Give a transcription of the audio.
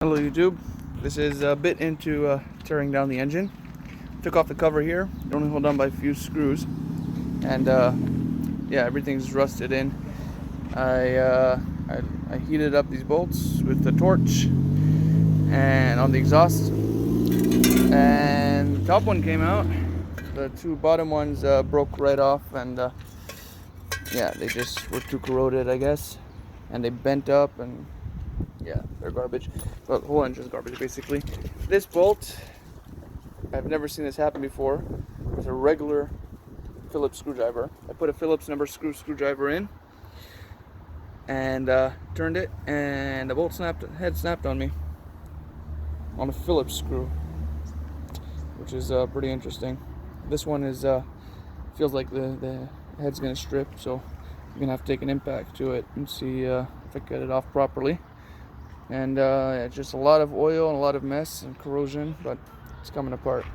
Hello YouTube, this is a bit into tearing down the engine. Took off the cover here, it only hold on by a few screws, and yeah, everything's rusted in. I heated up these bolts with the torch and on the exhaust, and the top one came out. The two bottom ones broke right off, and yeah, they just were too corroded, I guess, and they bent up, and yeah, they're garbage. Well, the whole engine's garbage, basically. This bolt, I've never seen this happen before, with a regular Phillips screwdriver. I put a Phillips number screwdriver in, and turned it, and the bolt head snapped on me, on a Phillips screw, which is pretty interesting. This one is, feels like the head's gonna strip, so I'm gonna have to take an impact to it and see if I get it off properly. And it's just a lot of oil and a lot of mess and corrosion, but it's coming apart.